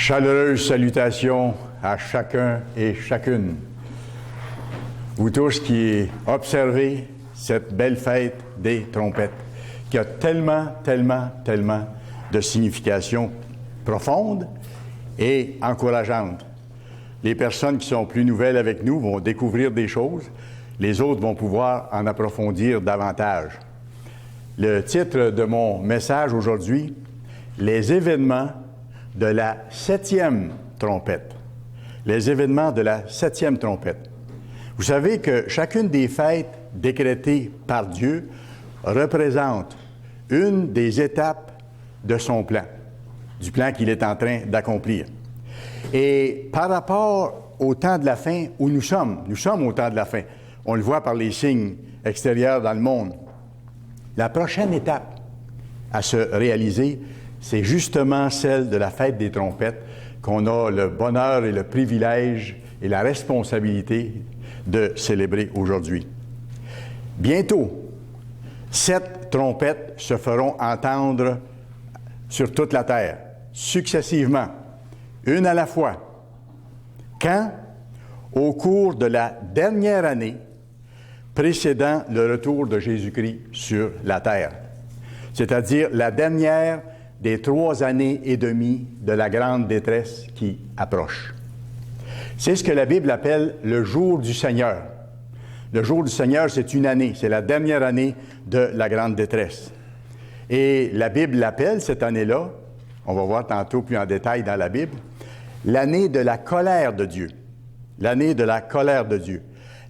Chaleureuse salutation à chacun et chacune. Vous tous qui observez cette belle fête des trompettes, qui a tellement de signification profonde et encourageante. Les personnes qui sont plus nouvelles avec nous vont découvrir des choses, les autres vont pouvoir en approfondir davantage. Le titre de mon message aujourd'hui, les événements de la 7e trompette. Les événements de la 7e trompette. Vous savez que chacune des fêtes décrétées par Dieu représente une des étapes de son plan, du plan qu'il est en train d'accomplir. Et par rapport au temps de la fin où nous sommes au temps de la fin, on le voit par les signes extérieurs dans le monde. La prochaine étape à se réaliser, c'est justement celle de la fête des trompettes qu'on a le bonheur et le privilège et la responsabilité de célébrer aujourd'hui. Bientôt, 7 trompettes se feront entendre sur toute la terre, successivement, une à la fois. Quand? Au cours de la dernière année précédant le retour de Jésus-Christ sur la terre, c'est-à-dire la dernière des 3 années et demie de la grande détresse qui approche. C'est ce que la Bible appelle le jour du Seigneur. Le jour du Seigneur, c'est une année, c'est la dernière année de la grande détresse. Et la Bible l'appelle, cette année-là, on va voir tantôt plus en détail dans la Bible, l'année de la colère de Dieu. L'année de la colère de Dieu.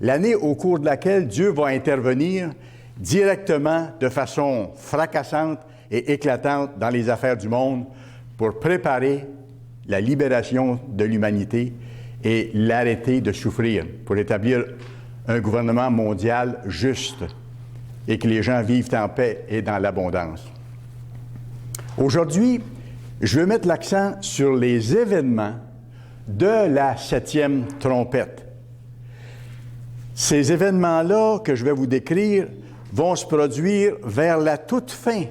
L'année au cours de laquelle Dieu va intervenir directement, de façon fracassante et éclatante dans les affaires du monde pour préparer la libération de l'humanité et l'arrêter de souffrir, pour établir un gouvernement mondial juste et que les gens vivent en paix et dans l'abondance. Aujourd'hui, je veux mettre l'accent sur les événements de la 7e trompette. Ces événements-là que je vais vous décrire vont se produire vers la toute fin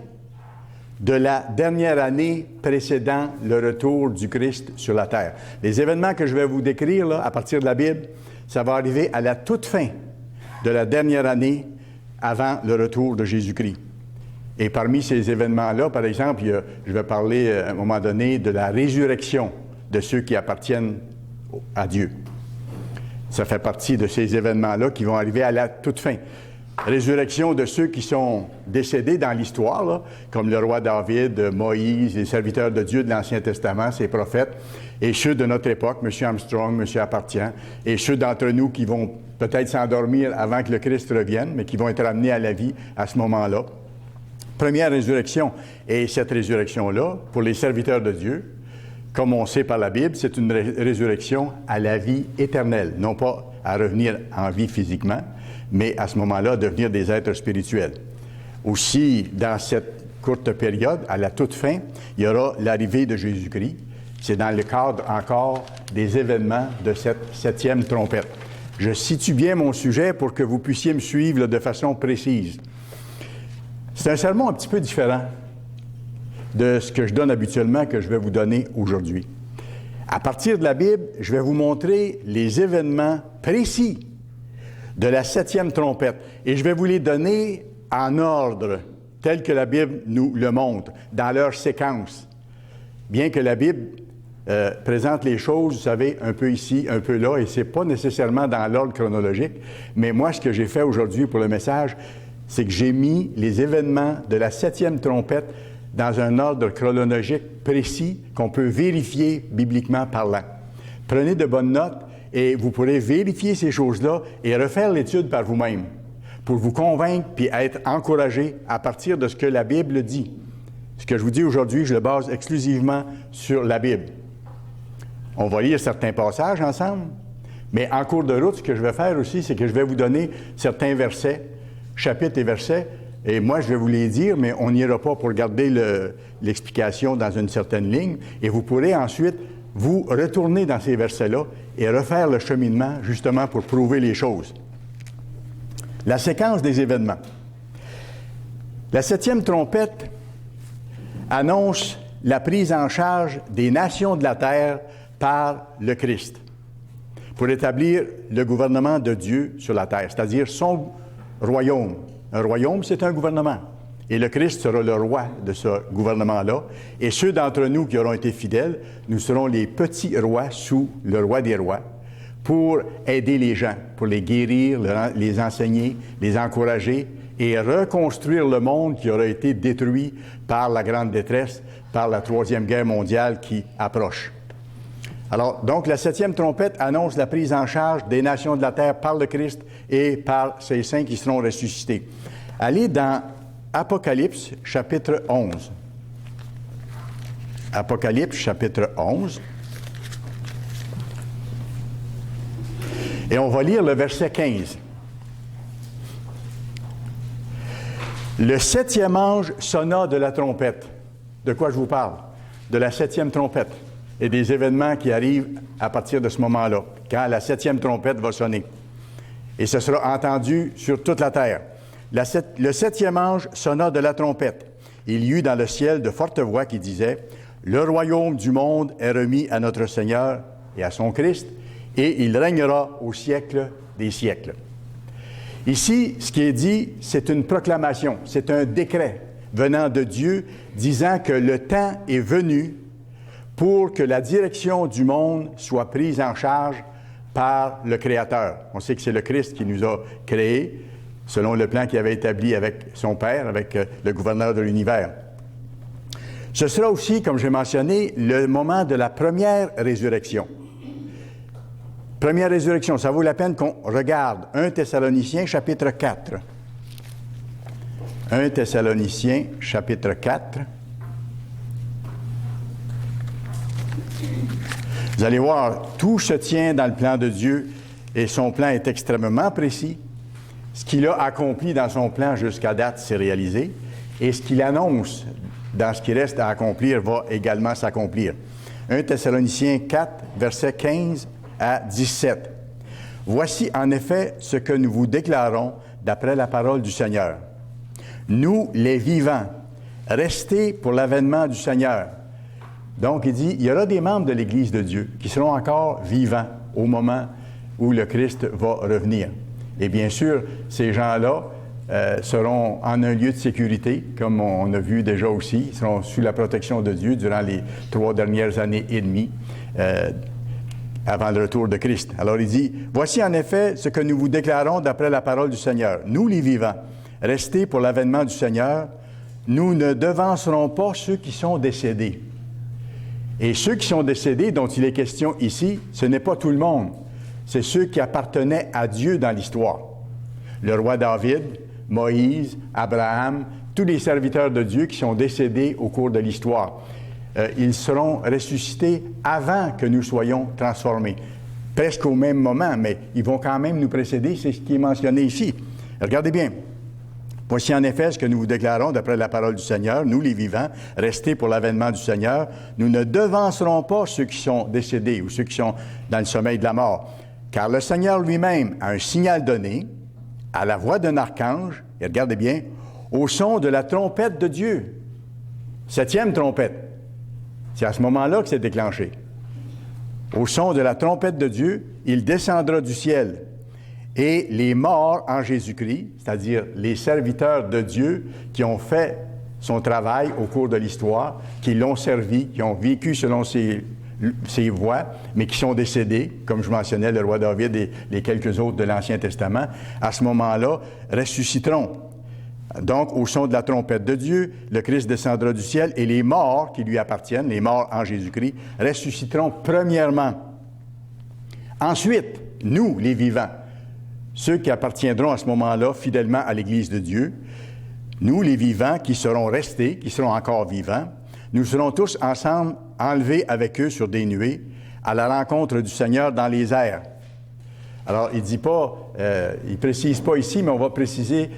de la dernière année précédant le retour du Christ sur la terre. Les événements que je vais vous décrire là, à partir de la Bible, ça va arriver à la toute fin de la dernière année avant le retour de Jésus-Christ. Et parmi ces événements-là, par exemple, je vais parler à un moment donné de la résurrection de ceux qui appartiennent à Dieu. Ça fait partie de ces événements-là qui vont arriver à la toute fin. Résurrection de ceux qui sont décédés dans l'histoire, là, comme le roi David, Moïse, les serviteurs de Dieu de l'Ancien Testament, ces prophètes, et ceux de notre époque, M. Armstrong, M. Appartient, et ceux d'entre nous qui vont peut-être s'endormir avant que le Christ revienne, mais qui vont être amenés à la vie à ce moment-là. Première résurrection. Et cette résurrection-là, pour les serviteurs de Dieu, comme on sait par la Bible, c'est une résurrection à la vie éternelle, non pas à revenir en vie physiquement, mais à ce moment-là, devenir des êtres spirituels. Aussi, dans cette courte période, à la toute fin, il y aura l'arrivée de Jésus-Christ. C'est dans le cadre encore des événements de cette 7e trompette. Je situe bien mon sujet pour que vous puissiez me suivre de façon précise. C'est un sermon un petit peu différent de ce que je donne habituellement, que je vais vous donner aujourd'hui. À partir de la Bible, je vais vous montrer les événements précis de la 7e trompette. Et je vais vous les donner en ordre, tel que la Bible nous le montre, dans leur séquence. Bien que la Bible présente les choses, vous savez, un peu ici, un peu là, et c'est pas nécessairement dans l'ordre chronologique, mais moi, ce que j'ai fait aujourd'hui pour le message, c'est que j'ai mis les événements de la 7e trompette dans un ordre chronologique précis qu'on peut vérifier bibliquement parlant. Prenez de bonnes notes et vous pourrez vérifier ces choses-là et refaire l'étude par vous-même pour vous convaincre puis être encouragé à partir de ce que la Bible dit. Ce que je vous dis aujourd'hui, je le base exclusivement sur la Bible. On va lire certains passages ensemble, mais en cours de route, ce que je vais faire aussi, c'est que je vais vous donner certains versets, chapitres et versets, et moi, je vais vous les dire, mais on n'ira pas pour garder l'explication dans une certaine ligne, et vous pourrez ensuite vous retourner dans ces versets-là et refaire le cheminement, justement, pour prouver les choses. La séquence des événements. La 7e trompette annonce la prise en charge des nations de la terre par le Christ, pour établir le gouvernement de Dieu sur la terre, c'est-à-dire son royaume. Un royaume, c'est un gouvernement. Et le Christ sera le roi de ce gouvernement-là. Et ceux d'entre nous qui auront été fidèles, nous serons les petits rois sous le roi des rois pour aider les gens, pour les guérir, les enseigner, les encourager et reconstruire le monde qui aura été détruit par la grande détresse, par la Troisième Guerre mondiale qui approche. Alors, donc, la 7e trompette annonce la prise en charge des nations de la terre par le Christ et par ses saints qui seront ressuscités. Allez dans Apocalypse, chapitre 11. Apocalypse, chapitre 11. Et on va lire le verset 15. Le 7e ange sonna de la trompette. De quoi je vous parle? De la 7e trompette et des événements qui arrivent à partir de ce moment-là, quand la 7e trompette va sonner. Et ce sera entendu sur toute la terre. Le 7e ange sonna de la trompette. Il y eut dans le ciel de fortes voix qui disaient « Le royaume du monde est remis à notre Seigneur et à son Christ, et il régnera au siècle des siècles. » Ici, ce qui est dit, c'est une proclamation, c'est un décret venant de Dieu disant que le temps est venu pour que la direction du monde soit prise en charge par le Créateur. On sait que c'est le Christ qui nous a créés, selon le plan qu'il avait établi avec son Père, avec le gouverneur de l'univers. Ce sera aussi, comme j'ai mentionné, le moment de la première résurrection. Première résurrection, ça vaut la peine qu'on regarde 1 Thessaloniciens, chapitre 4. 1 Thessaloniciens, chapitre 4. Vous allez voir, tout se tient dans le plan de Dieu et son plan est extrêmement précis. Ce qu'il a accompli dans son plan jusqu'à date s'est réalisé et ce qu'il annonce dans ce qui reste à accomplir va également s'accomplir. 1 Thessaloniciens 4, versets 15 à 17. « Voici en effet ce que nous vous déclarons d'après la parole du Seigneur. Nous, les vivants, restés pour l'avènement du Seigneur. » Donc, il dit, il y aura des membres de l'Église de Dieu qui seront encore vivants au moment où le Christ va revenir. Et bien sûr, ces gens-là seront en un lieu de sécurité, comme on a vu déjà aussi. Ils seront sous la protection de Dieu durant les 3 dernières années et demie avant le retour de Christ. Alors, il dit, « Voici en effet ce que nous vous déclarons d'après la parole du Seigneur. Nous, les vivants, restés pour l'avènement du Seigneur, nous ne devancerons pas ceux qui sont décédés. » Et ceux qui sont décédés, dont il est question ici, ce n'est pas tout le monde. C'est ceux qui appartenaient à Dieu dans l'histoire. Le roi David, Moïse, Abraham, tous les serviteurs de Dieu qui sont décédés au cours de l'histoire. Ils seront ressuscités avant que nous soyons transformés. Presque au même moment, mais ils vont quand même nous précéder, c'est ce qui est mentionné ici. Regardez bien. « Voici en effet ce que nous vous déclarons d'après la parole du Seigneur, nous les vivants, restés pour l'avènement du Seigneur, nous ne devancerons pas ceux qui sont décédés ou ceux qui sont dans le sommeil de la mort. Car le Seigneur lui-même a un signal donné, à la voix d'un archange, et regardez bien, au son de la trompette de Dieu. 7e trompette. C'est à ce moment-là que c'est déclenché. Au son de la trompette de Dieu, il descendra du ciel. Et les morts en Jésus-Christ, c'est-à-dire les serviteurs de Dieu qui ont fait son travail au cours de l'histoire, qui l'ont servi, qui ont vécu selon ses voies, mais qui sont décédés, comme je mentionnais, le roi David et les quelques autres de l'Ancien Testament, à ce moment-là, ressusciteront. Donc, au son de la trompette de Dieu, le Christ descendra du ciel et les morts qui lui appartiennent, les morts en Jésus-Christ, ressusciteront premièrement. Ensuite, nous, les vivants, ceux qui appartiendront à ce moment-là fidèlement à l'Église de Dieu, nous, les vivants, qui seront restés, qui seront encore vivants, nous serons tous ensemble enlevés avec eux sur des nuées à la rencontre du Seigneur dans les airs. Alors, il dit pas, il précise pas ici, mais on va préciser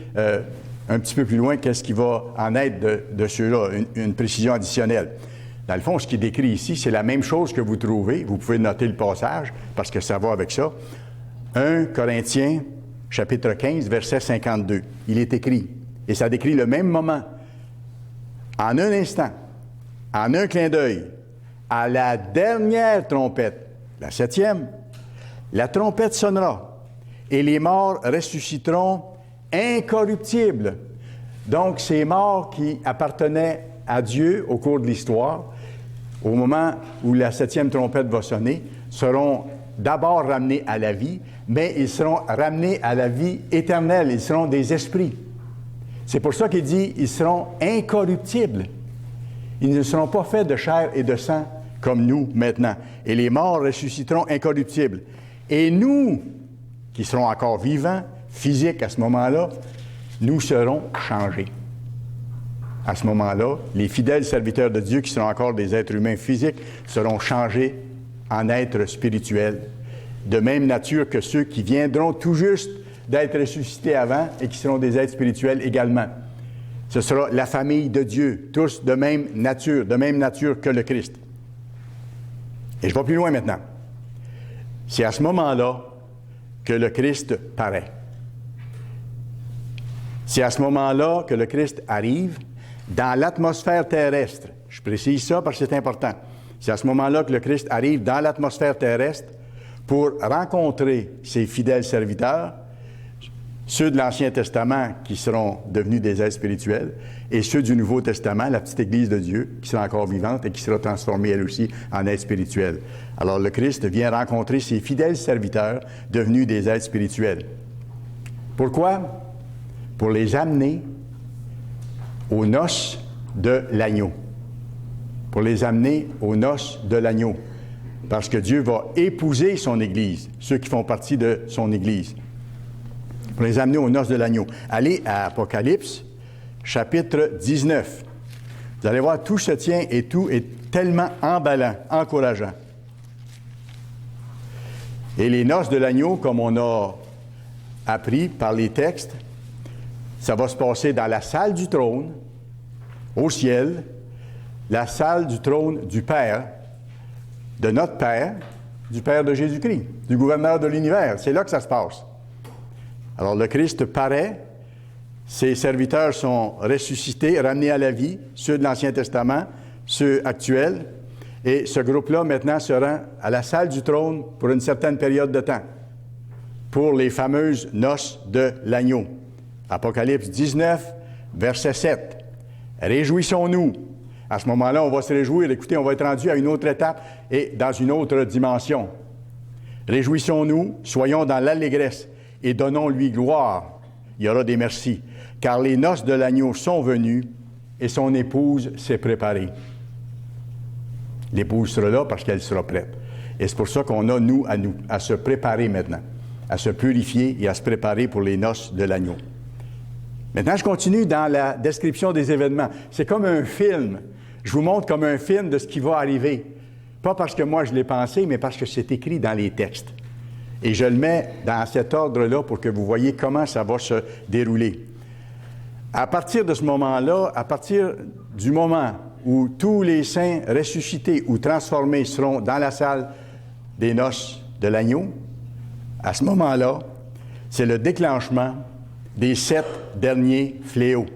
un petit peu plus loin qu'est-ce qui va en être de ceux-là, une précision additionnelle. Dans le fond, ce qui est décrit ici, c'est la même chose que vous trouvez. Vous pouvez noter le passage, parce que ça va avec ça. 1 Corinthiens, chapitre 15, verset 52. Il est écrit, et ça décrit le même moment. En un instant, en un clin d'œil, à la dernière trompette, la 7e, la trompette sonnera et les morts ressusciteront incorruptibles. Donc, ces morts qui appartenaient à Dieu au cours de l'histoire, au moment où la 7e trompette va sonner, seront d'abord ramenés à la vie, mais ils seront ramenés à la vie éternelle. Ils seront des esprits. C'est pour ça qu'il dit, ils seront incorruptibles. Ils ne seront pas faits de chair et de sang comme nous maintenant. Et les morts ressusciteront incorruptibles. Et nous, qui serons encore vivants, physiques à ce moment-là, nous serons changés. À ce moment-là, les fidèles serviteurs de Dieu, qui seront encore des êtres humains physiques, seront changés en êtres spirituels, de même nature que ceux qui viendront tout juste d'être ressuscités avant et qui seront des êtres spirituels également. Ce sera la famille de Dieu, tous de même nature que le Christ. Et je vais plus loin maintenant. C'est à ce moment-là que le Christ paraît. C'est à ce moment-là que le Christ arrive dans l'atmosphère terrestre. Je précise ça parce que c'est important. C'est à ce moment-là que le Christ arrive dans l'atmosphère terrestre pour rencontrer ses fidèles serviteurs, ceux de l'Ancien Testament qui seront devenus des êtres spirituels, et ceux du Nouveau Testament, la petite Église de Dieu, qui sera encore vivante et qui sera transformée elle aussi en êtres spirituels. Alors le Christ vient rencontrer ses fidèles serviteurs devenus des êtres spirituels. Pourquoi? Pour les amener aux noces de l'agneau. Pour les amener aux noces de l'agneau. Parce que Dieu va épouser son Église, ceux qui font partie de son Église. Pour les amener aux noces de l'agneau. Allez à Apocalypse, chapitre 19. Vous allez voir, tout se tient et tout est tellement emballant, encourageant. Et les noces de l'agneau, comme on a appris par les textes, ça va se passer dans la salle du trône, au ciel, la salle du trône du Père, de notre Père, du Père de Jésus-Christ, du gouverneur de l'univers. C'est là que ça se passe. Alors le Christ paraît, ses serviteurs sont ressuscités, ramenés à la vie, ceux de l'Ancien Testament, ceux actuels, et ce groupe-là maintenant se rend à la salle du trône pour une certaine période de temps, pour les fameuses noces de l'agneau. Apocalypse 19, verset 7. Réjouissons-nous. À ce moment-là, on va se réjouir. Écoutez, on va être rendu à une autre étape et dans une autre dimension. Réjouissons-nous, soyons dans l'allégresse et donnons-lui gloire. Il y aura des merci, car les noces de l'agneau sont venues et son épouse s'est préparée. L'épouse sera là parce qu'elle sera prête. Et c'est pour ça qu'on a, nous, à se préparer maintenant, à se purifier et à se préparer pour les noces de l'agneau. Maintenant, je continue dans la description des événements. C'est comme un film. Je vous montre comme un film de ce qui va arriver. Pas parce que moi je l'ai pensé, mais parce que c'est écrit dans les textes. Et je le mets dans cet ordre-là pour que vous voyez comment ça va se dérouler. À partir de ce moment-là, à partir du moment où tous les saints ressuscités ou transformés seront dans la salle des noces de l'agneau, à ce moment-là, c'est le déclenchement des 7 derniers fléaux.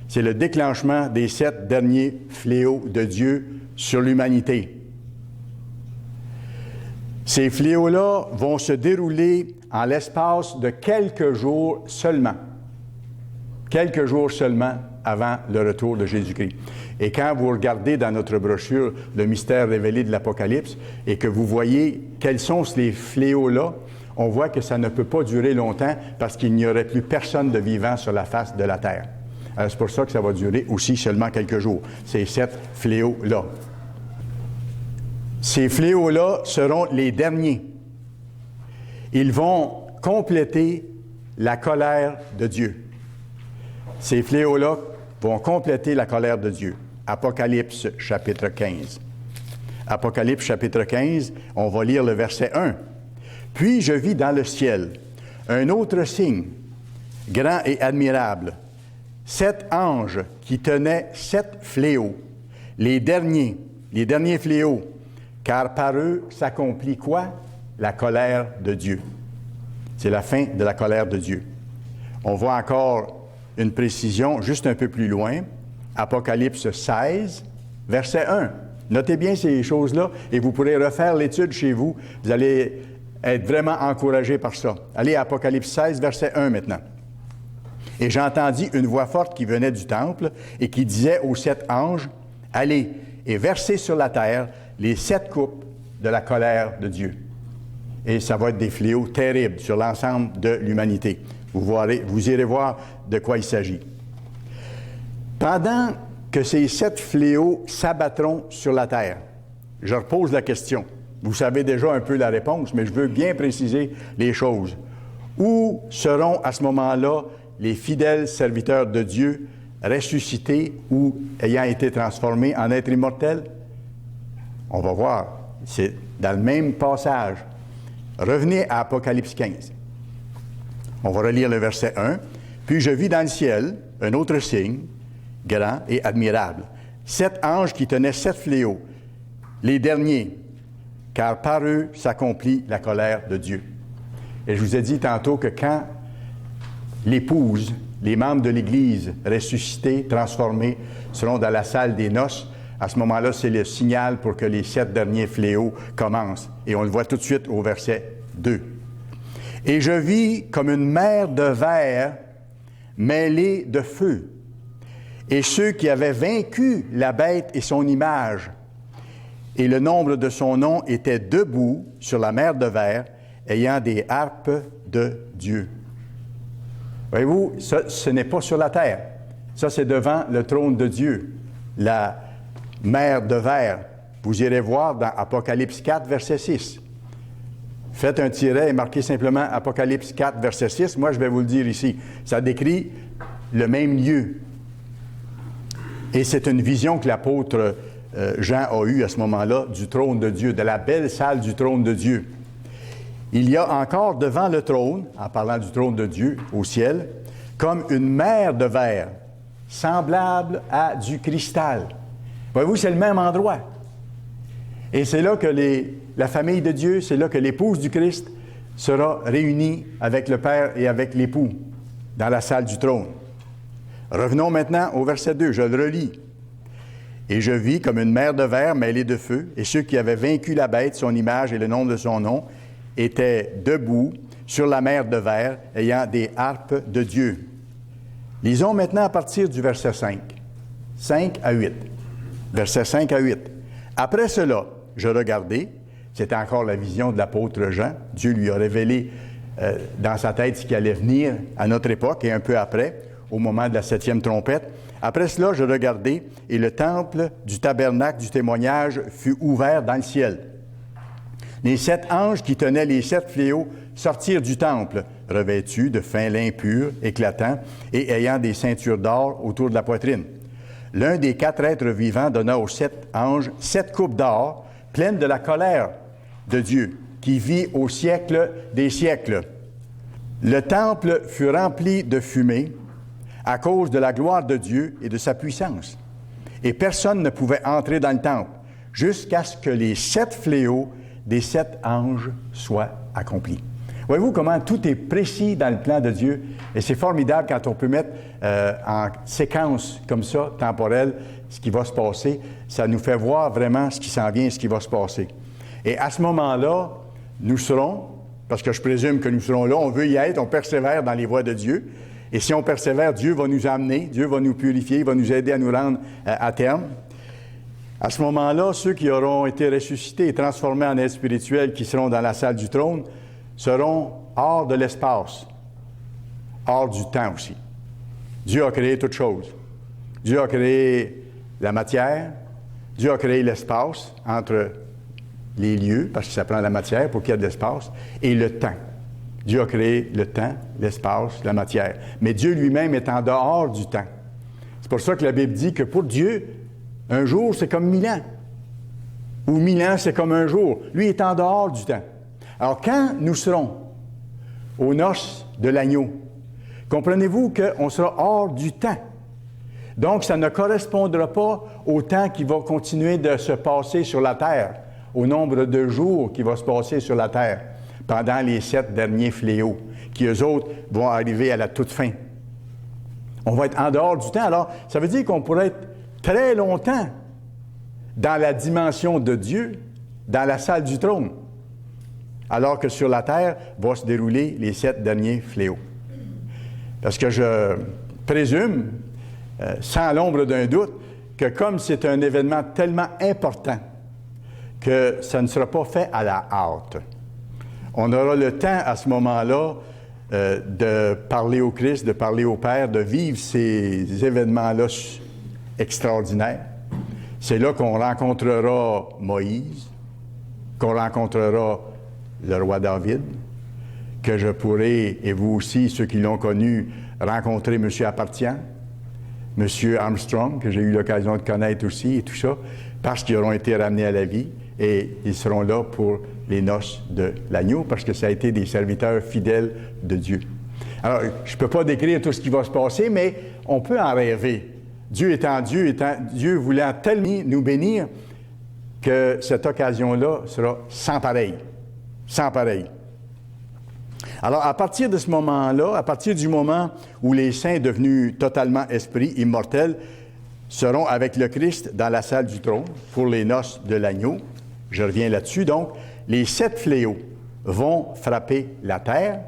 C'est le déclenchement des 7 derniers fléaux de Dieu sur l'humanité. Ces fléaux-là vont se dérouler en l'espace de quelques jours seulement. Quelques jours seulement avant le retour de Jésus-Christ. Et quand vous regardez dans notre brochure « Le mystère révélé de l'Apocalypse » et que vous voyez quels sont ces fléaux-là, on voit que ça ne peut pas durer longtemps parce qu'il n'y aurait plus personne de vivant sur la face de la terre. Alors, c'est pour ça que ça va durer aussi seulement quelques jours, ces 7 fléaux-là. Ces fléaux-là seront les derniers. Ils vont compléter la colère de Dieu. Ces fléaux-là vont compléter la colère de Dieu. Apocalypse chapitre 15. Apocalypse chapitre 15, on va lire le verset 1. « Puis je vis dans le ciel un autre signe, grand et admirable, 7 anges qui tenaient 7 fléaux, les derniers fléaux, car par eux s'accomplit quoi? La colère de Dieu. » C'est la fin de la colère de Dieu. On voit encore une précision juste un peu plus loin. Apocalypse 16, verset 1. Notez bien ces choses-là et vous pourrez refaire l'étude chez vous. Vous allez être vraiment encouragé par ça. Allez à Apocalypse 16, verset 1 maintenant. « Et j'entendis une voix forte qui venait du temple et qui disait aux 7 anges, « Allez et versez sur la terre les 7 coupes de la colère de Dieu. » Et ça va être des fléaux terribles sur l'ensemble de l'humanité. Vous irez voir de quoi il s'agit. Pendant que ces 7 fléaux s'abattront sur la terre, je repose la question. Vous savez déjà un peu la réponse, mais je veux bien préciser les choses. Où seront à ce moment-là les fidèles serviteurs de Dieu ressuscités ou ayant été transformés en êtres immortels? On va voir. C'est dans le même passage. Revenez à Apocalypse 15. On va relire le verset 1. « Puis je vis dans le ciel un autre signe, grand et admirable. 7 anges qui tenaient 7 fléaux, les derniers, car par eux s'accomplit la colère de Dieu. » Et je vous ai dit tantôt que quand l'épouse, les membres de l'Église ressuscités, transformés, seront dans la salle des noces, à ce moment-là, c'est le signal pour que les 7 derniers fléaux commencent. Et on le voit tout de suite au verset 2. « Et je vis comme une mer de verre mêlée de feu. Et ceux qui avaient vaincu la bête et son image, et le nombre de son nom, étaient debout sur la mer de verre, ayant des harpes de Dieu. » Voyez-vous, ça, ce n'est pas sur la terre. Ça, c'est devant le trône de Dieu, la mer de verre. Vous irez voir dans Apocalypse 4, verset 6. Faites un tiret et marquez simplement Apocalypse 4, verset 6. Moi, je vais vous le dire ici. Ça décrit le même lieu. Et c'est une vision que l'apôtre Jean a eue à ce moment-là du trône de Dieu, de la belle salle du trône de Dieu. Il y a encore devant le trône, en parlant du trône de Dieu au ciel, comme une mer de verre, semblable à du cristal. Voyez-vous, c'est le même endroit. Et c'est là que la famille de Dieu, c'est là que l'épouse du Christ sera réunie avec le Père et avec l'époux dans la salle du trône. Revenons maintenant au verset 2, je le relis. « Et je vis comme une mer de verre mêlée de feu, et ceux qui avaient vaincu la bête, son image et le nom de son nom, étaient debout sur la mer de verre, ayant des harpes de Dieu. » Lisons maintenant à partir du verset 5. 5 à 8. Versets 5 à 8. « Après cela, je regardai, c'était encore la vision de l'apôtre Jean, Dieu lui a révélé dans sa tête ce qui allait venir à notre époque et un peu après, au moment de la 7e trompette. Après cela, je regardai, et le temple du tabernacle du témoignage fut ouvert dans le ciel. Les 7 anges qui tenaient les 7 fléaux sortirent du temple, revêtus de fin lin pur, éclatant, et ayant des ceintures d'or autour de la poitrine. L'un des 4 êtres vivants donna aux 7 anges 7 coupes d'or, pleines de la colère de Dieu, qui vit au siècle des siècles. Le temple fut rempli de fumée à cause de la gloire de Dieu et de sa puissance. Et personne ne pouvait entrer dans le temple jusqu'à ce que les 7 fléaux des 7 anges soient accomplis. Voyez-vous comment tout est précis dans le plan de Dieu? Et c'est formidable quand on peut mettre en séquence comme ça, temporelle, ce qui va se passer. Ça nous fait voir vraiment ce qui s'en vient et ce qui va se passer. Et à ce moment-là, nous serons, parce que je présume que nous serons là, on veut y être, on persévère dans les voies de Dieu. Et si on persévère, Dieu va nous amener, Dieu va nous purifier, il va nous aider à nous rendre à terme. À ce moment-là, ceux qui auront été ressuscités et transformés en êtres spirituels qui seront dans la salle du trône seront hors de l'espace, hors du temps aussi. Dieu a créé toutes choses. Dieu a créé la matière, Dieu a créé l'espace entre les lieux, parce que ça prend la matière pour qu'il y ait de l'espace, et le temps. Dieu a créé le temps, l'espace, la matière. Mais Dieu lui-même est en dehors du temps. C'est pour ça que la Bible dit que pour Dieu, un jour, c'est comme 1000 ans. Ou 1000 ans, c'est comme un jour. Lui est en dehors du temps. Alors, quand nous serons aux noces de l'agneau, comprenez-vous qu'on sera hors du temps. Donc, ça ne correspondra pas au temps qui va continuer de se passer sur la terre, au nombre de jours qui va se passer sur la terre pendant les 7 derniers fléaux, qui eux autres vont arriver à la toute fin. On va être en dehors du temps. Alors, ça veut dire qu'on pourrait être très longtemps dans la dimension de Dieu, dans la salle du trône, alors que sur la terre vont se dérouler les 7 derniers fléaux. Parce que je présume, sans l'ombre d'un doute, que comme c'est un événement tellement important que ça ne sera pas fait à la hâte. On aura le temps à ce moment-là de parler au Christ, de parler au Père, de vivre ces événements-là extraordinaires. C'est là qu'on rencontrera Moïse, qu'on rencontrera le roi David, que je pourrai, et vous aussi, ceux qui l'ont connu, rencontrer M. Apartian, M. Armstrong, que j'ai eu l'occasion de connaître aussi, et tout ça, parce qu'ils auront été ramenés à la vie, et ils seront là pour les noces de l'agneau, parce que ça a été des serviteurs fidèles de Dieu. Alors, je ne peux pas décrire tout ce qui va se passer, mais on peut en rêver. Dieu voulant tellement nous bénir, que cette occasion-là sera sans pareil. Sans pareil. Alors, à partir de ce moment-là, à partir du moment où les saints devenus totalement esprits, immortels, seront avec le Christ dans la salle du trône pour les noces de l'agneau, je reviens là-dessus, donc, les 7 fléaux vont frapper la terre,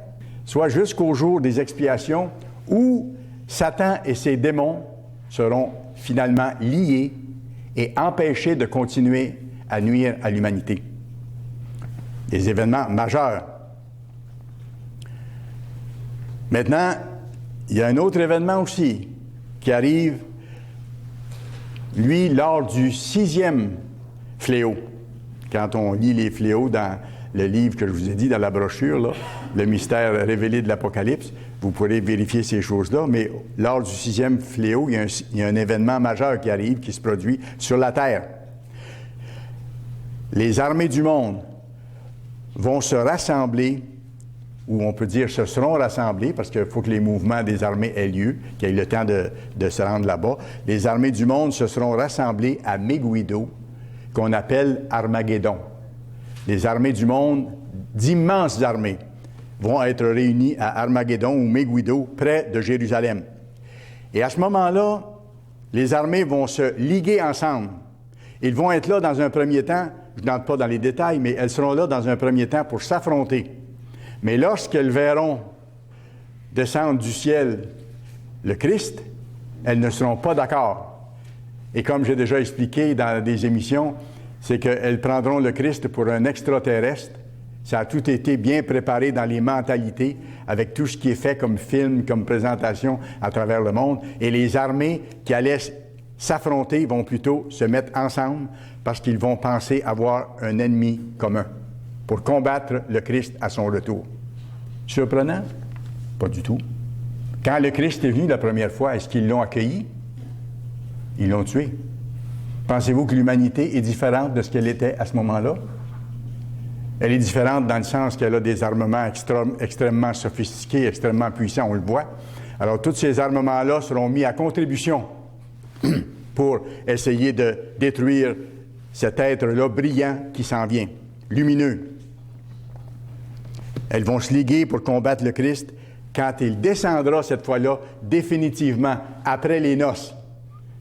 soit jusqu'au jour des expiations où Satan et ses démons seront finalement liés et empêchés de continuer à nuire à l'humanité. Des événements majeurs. Maintenant, il y a un autre événement aussi qui arrive, lui, lors du 6e fléau. Quand on lit les fléaux dans le livre que je vous ai dit, dans la brochure, là, le mystère révélé de l'Apocalypse, vous pourrez vérifier ces choses-là, mais lors du 6e fléau, il y a un événement majeur qui arrive, qui se produit sur la terre. Les armées du monde vont se rassembler, ou on peut dire se seront rassemblées, parce qu'il faut que les mouvements des armées aient lieu, qu'il y ait le temps de se rendre là-bas. Les armées du monde se seront rassemblées à Megiddo, qu'on appelle Armageddon. Les armées du monde, d'immenses armées, vont être réunies à Armageddon ou Megiddo, près de Jérusalem. Et à ce moment-là, les armées vont se liguer ensemble. Ils vont être là dans un premier temps, je n'entre pas dans les détails, mais elles seront là dans un premier temps pour s'affronter. Mais lorsqu'elles verront descendre du ciel le Christ, elles ne seront pas d'accord. Et comme j'ai déjà expliqué dans des émissions, c'est qu'elles prendront le Christ pour un extraterrestre. Ça a tout été bien préparé dans les mentalités, avec tout ce qui est fait comme film, comme présentation à travers le monde. Et les armées qui allaient s'affronter vont plutôt se mettre ensemble parce qu'ils vont penser avoir un ennemi commun pour combattre le Christ à son retour. Surprenant? Pas du tout. Quand le Christ est venu la première fois, est-ce qu'ils l'ont accueilli? Ils l'ont tué. Pensez-vous que l'humanité est différente de ce qu'elle était à ce moment-là? Elle est différente dans le sens qu'elle a des armements extrêmement sophistiqués, extrêmement puissants, on le voit. Alors, tous ces armements-là seront mis à contribution pour essayer de détruire cet être-là brillant qui s'en vient, lumineux. Elles vont se liguer pour combattre le Christ quand il descendra cette fois-là définitivement après les noces.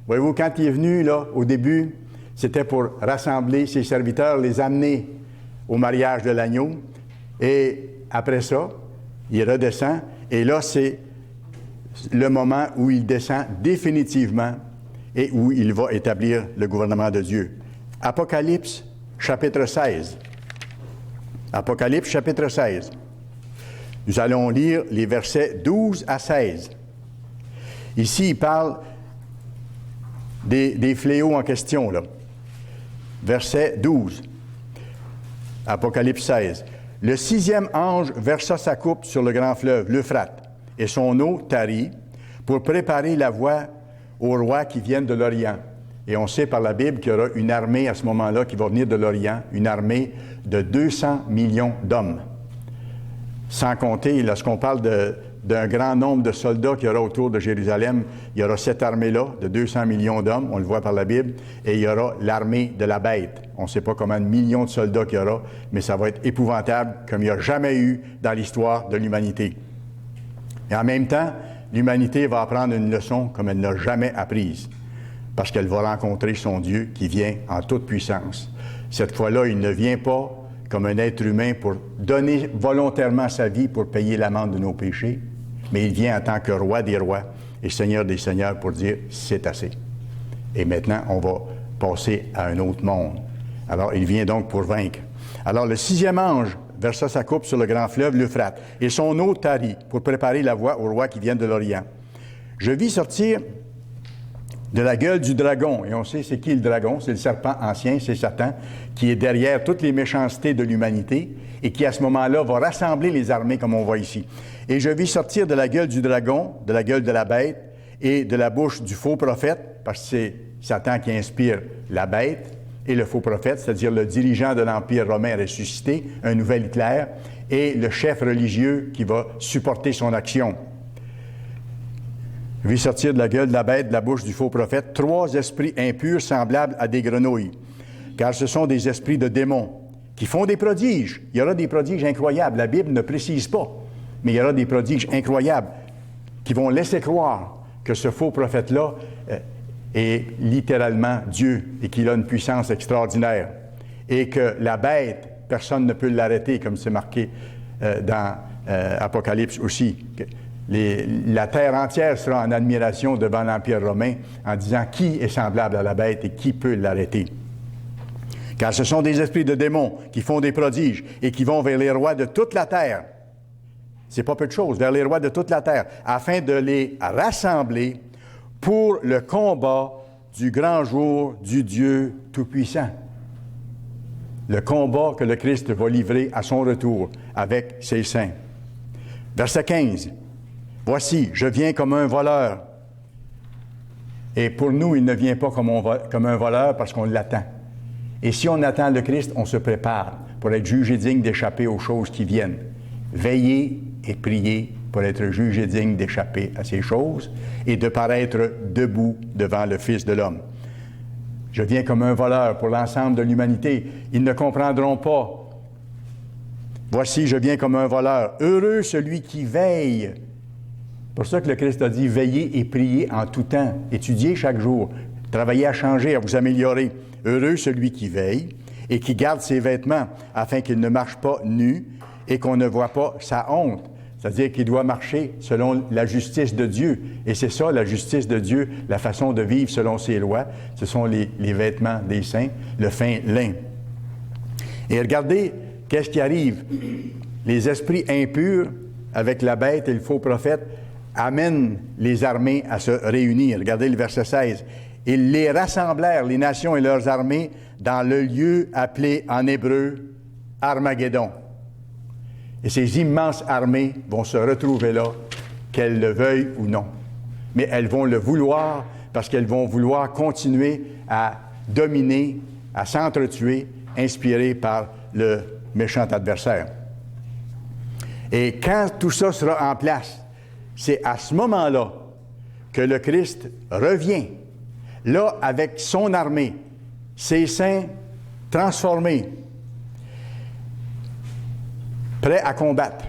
Voyez-vous, quand il est venu, là, au début, c'était pour rassembler ses serviteurs, les amener au mariage de l'agneau. Et après ça, il redescend. Et là, c'est le moment où il descend définitivement et où il va établir le gouvernement de Dieu. Apocalypse, chapitre 16. Apocalypse, chapitre 16. Nous allons lire les versets 12 à 16. Ici, il parle des fléaux en question, là. Verset 12. Apocalypse 16. Le 6e ange versa sa coupe sur le grand fleuve, l'Euphrate, et son eau tarit pour préparer la voie aux rois qui viennent de l'Orient. Et on sait par la Bible qu'il y aura une armée à ce moment-là qui va venir de l'Orient, une armée de 200 millions d'hommes. Sans compter, lorsqu'on parle d'un grand nombre de soldats qu'il y aura autour de Jérusalem, il y aura cette armée-là de 200 millions d'hommes, on le voit par la Bible, et il y aura l'armée de la bête. On ne sait pas combien de millions de soldats qu'il y aura, mais ça va être épouvantable comme il n'y a jamais eu dans l'histoire de l'humanité. Et en même temps, l'humanité va apprendre une leçon comme elle n'a jamais apprise. parce qu'elle va rencontrer son Dieu qui vient en toute puissance. Cette fois-là, il ne vient pas comme un être humain pour donner volontairement sa vie pour payer l'amende de nos péchés, mais il vient en tant que roi des rois et seigneur des seigneurs pour dire « c'est assez ». Et maintenant, on va passer à un autre monde. Alors, il vient donc pour vaincre. Alors, le 6e ange versa sa coupe sur le grand fleuve, l'Euphrate, et son eau tarit pour préparer la voie aux rois qui viennent de l'Orient. Je vis sortir de la gueule du dragon, et on sait c'est qui le dragon, c'est le serpent ancien, c'est Satan, qui est derrière toutes les méchancetés de l'humanité, et qui à ce moment-là va rassembler les armées comme on voit ici. Et je vis sortir de la gueule du dragon, de la gueule de la bête, et de la bouche du faux prophète, parce que c'est Satan qui inspire la bête, et le faux prophète, c'est-à-dire le dirigeant de l'Empire romain ressuscité, un nouvel Hitler, et le chef religieux qui va supporter son action. Je vis sortir de la gueule de la bête, de la bouche du faux prophète, 3 esprits impurs semblables à des grenouilles, car ce sont des esprits de démons qui font des prodiges. Il y aura des prodiges incroyables. La Bible ne précise pas, mais il y aura des prodiges incroyables qui vont laisser croire que ce faux prophète-là est littéralement Dieu et qu'il a une puissance extraordinaire. Et que la bête, personne ne peut l'arrêter, comme c'est marqué dans Apocalypse aussi. La terre entière sera en admiration devant l'Empire romain en disant qui est semblable à la bête et qui peut l'arrêter. Car ce sont des esprits de démons qui font des prodiges et qui vont vers les rois de toute la terre. C'est pas peu de choses, vers les rois de toute la terre, afin de les rassembler pour le combat du grand jour du Dieu Tout-Puissant. Le combat que le Christ va livrer à son retour avec ses saints. Verset 15. « Voici, je viens comme un voleur. » Et pour nous, il ne vient pas comme un voleur parce qu'on l'attend. Et si on attend le Christ, on se prépare pour être jugé digne d'échapper aux choses qui viennent. Veillez et priez pour être jugé digne d'échapper à ces choses et de paraître debout devant le Fils de l'homme. Je viens comme un voleur pour l'ensemble de l'humanité. Ils ne comprendront pas. Voici, je viens comme un voleur. Heureux celui qui veille. C'est pour ça que le Christ a dit, veillez et priez en tout temps. Étudiez chaque jour. Travaillez à changer, à vous améliorer. Heureux celui qui veille et qui garde ses vêtements afin qu'il ne marche pas nu et qu'on ne voit pas sa honte. C'est-à-dire qu'il doit marcher selon la justice de Dieu. Et c'est ça, la justice de Dieu, la façon de vivre selon ses lois. Ce sont les vêtements des saints, le fin lin. Et regardez, qu'est-ce qui arrive? Les esprits impurs, avec la bête et le faux prophète, amènent les armées à se réunir. Regardez le verset 16. Ils les rassemblèrent, les nations et leurs armées, dans le lieu appelé en hébreu Armageddon. Et ces immenses armées vont se retrouver là, qu'elles le veuillent ou non. Mais elles vont le vouloir parce qu'elles vont vouloir continuer à dominer, à s'entretuer, inspirées par le méchant adversaire. Et quand tout ça sera en place, c'est à ce moment-là que le Christ revient, là avec son armée, ses saints transformés, prêt à combattre.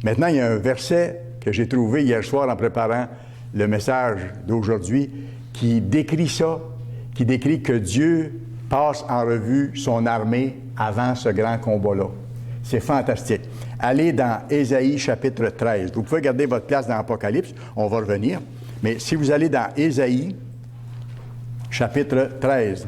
Maintenant, il y a un verset que j'ai trouvé hier soir en préparant le message d'aujourd'hui qui décrit ça, qui décrit que Dieu passe en revue son armée avant ce grand combat-là. C'est fantastique. Allez dans Ésaïe chapitre 13. Vous pouvez garder votre place dans l'Apocalypse, on va revenir. Mais si vous allez dans Ésaïe chapitre 13,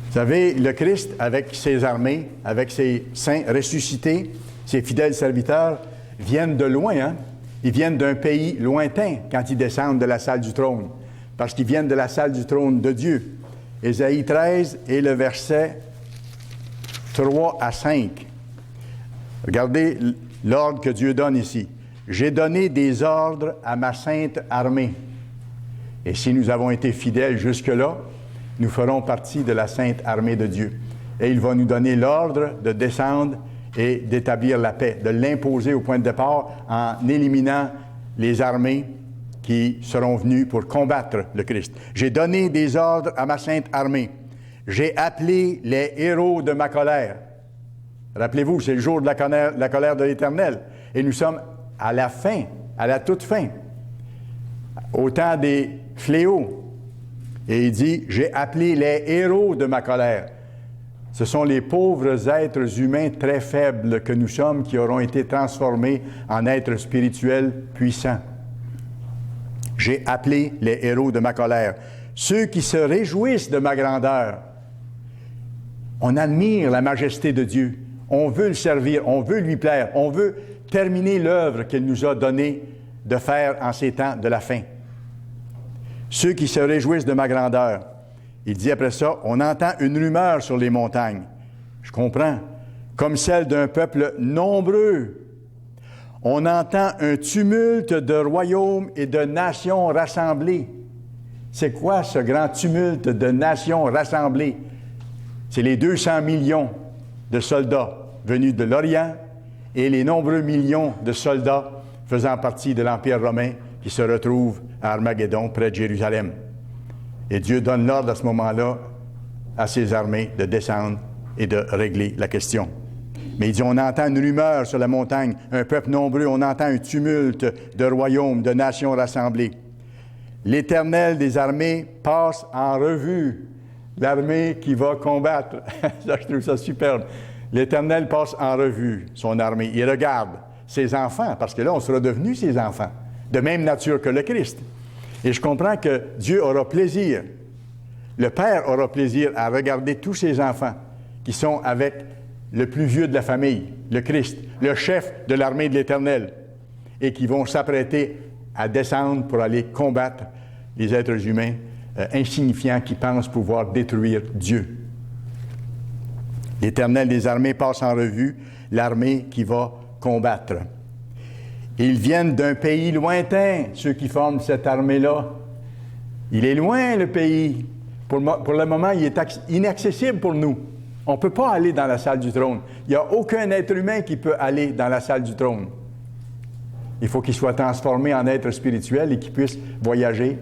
vous savez, le Christ, avec ses armées, avec ses saints ressuscités, ses fidèles serviteurs, viennent de loin, hein? Ils viennent d'un pays lointain quand ils descendent de la salle du trône, parce qu'ils viennent de la salle du trône de Dieu. Ésaïe 13 et le verset 3 à 5. Regardez l'ordre que Dieu donne ici. « J'ai donné des ordres à ma sainte armée. » Et si nous avons été fidèles jusque-là, nous ferons partie de la sainte armée de Dieu. Et il va nous donner l'ordre de descendre et d'établir la paix, de l'imposer au point de départ en éliminant les armées qui seront venues pour combattre le Christ. J'ai donné des ordres à ma sainte armée. J'ai appelé les héros de ma colère. Rappelez-vous, c'est le jour de la colère de l'Éternel. Et nous sommes à la fin, à la toute fin. Au temps des fléau. Et il dit, j'ai appelé les héros de ma colère. Ce sont les pauvres êtres humains très faibles que nous sommes qui auront été transformés en êtres spirituels puissants. J'ai appelé les héros de ma colère. Ceux qui se réjouissent de ma grandeur. On admire la majesté de Dieu. On veut le servir, on veut lui plaire, on veut terminer l'œuvre qu'il nous a donnée de faire en ces temps de la fin. Ceux qui se réjouissent de ma grandeur. Il dit après ça, on entend une rumeur sur les montagnes. Je comprends. Comme celle d'un peuple nombreux. On entend un tumulte de royaumes et de nations rassemblées. C'est quoi ce grand tumulte de nations rassemblées? C'est les 200 millions de soldats venus de l'Orient et les nombreux millions de soldats faisant partie de l'Empire romain qui se retrouvent à Armageddon, près de Jérusalem. Et Dieu donne l'ordre à ce moment-là à ses armées de descendre et de régler la question. Mais il dit, on entend une rumeur sur la montagne, un peuple nombreux, on entend un tumulte de royaumes, de nations rassemblées. L'Éternel des armées passe en revue l'armée qui va combattre. Ça, je trouve ça superbe. L'Éternel passe en revue son armée. Il regarde ses enfants, parce que là, on sera devenus ses enfants, de même nature que le Christ. Et je comprends que Dieu aura plaisir, le Père aura plaisir à regarder tous ses enfants qui sont avec le plus vieux de la famille, le Christ, le chef de l'armée de l'Éternel, et qui vont s'apprêter à descendre pour aller combattre les êtres humains insignifiants qui pensent pouvoir détruire Dieu. L'Éternel des armées passe en revue l'armée qui va combattre. Ils viennent d'un pays lointain, ceux qui forment cette armée-là. Il est loin, le pays. Pour le moment, il est inaccessible pour nous. On ne peut pas aller dans la salle du trône. Il n'y a aucun être humain qui peut aller dans la salle du trône. Il faut qu'il soit transformé en être spirituel et qu'il puisse voyager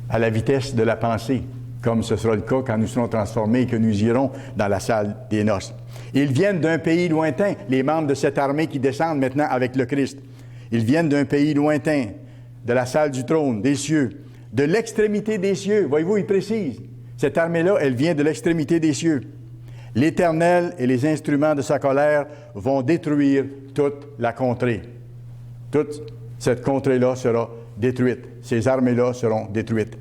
à la vitesse de la pensée, comme ce sera le cas quand nous serons transformés et que nous irons dans la salle des noces. Ils viennent d'un pays lointain, les membres de cette armée qui descendent maintenant avec le Christ. Ils viennent d'un pays lointain, de la salle du trône, des cieux, de l'extrémité des cieux. Voyez-vous, il précise. Cette armée-là, elle vient de l'extrémité des cieux. L'Éternel et les instruments de sa colère vont détruire toute la contrée. Toute cette contrée-là sera détruite. Ces armées-là seront détruites.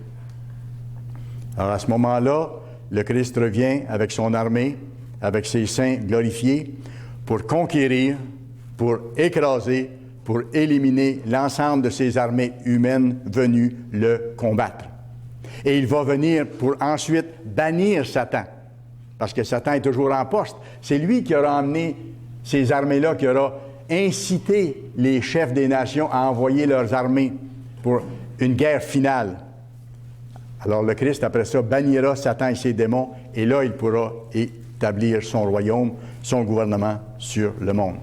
Alors à ce moment-là, le Christ revient avec son armée, avec ses saints glorifiés, pour conquérir, pour écraser, pour éliminer l'ensemble de ces armées humaines venues le combattre. Et il va venir pour ensuite bannir Satan, parce que Satan est toujours en poste. C'est lui qui aura emmené ces armées-là, qui aura incité les chefs des nations à envoyer leurs armées pour une guerre finale. Alors le Christ, après ça, bannira Satan et ses démons, et là, il pourra établir son royaume, son gouvernement sur le monde.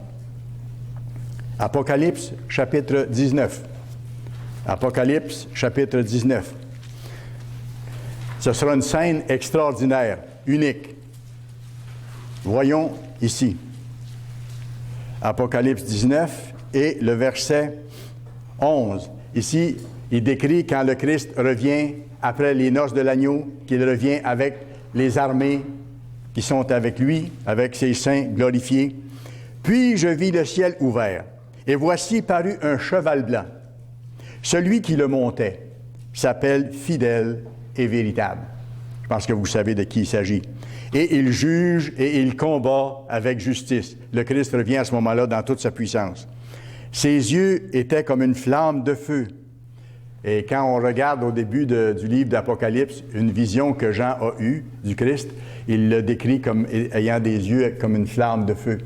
Apocalypse, chapitre 19. Apocalypse, chapitre 19. Ce sera une scène extraordinaire, unique. Voyons ici. Apocalypse 19 et le verset 11. Ici, il décrit quand le Christ revient après les noces de l'agneau, qu'il revient avec les armées qui sont avec lui, avec ses saints glorifiés. Puis je vis le ciel ouvert, et voici parut un cheval blanc. Celui qui le montait s'appelle Fidèle et Véritable. Je pense que vous savez de qui il s'agit. Et il juge et il combat avec justice. Le Christ revient à ce moment-là dans toute sa puissance. Ses yeux étaient comme une flamme de feu. Et quand on regarde au début du livre d'Apocalypse, une vision que Jean a eue du Christ, il le décrit comme ayant des yeux comme une flamme de feu.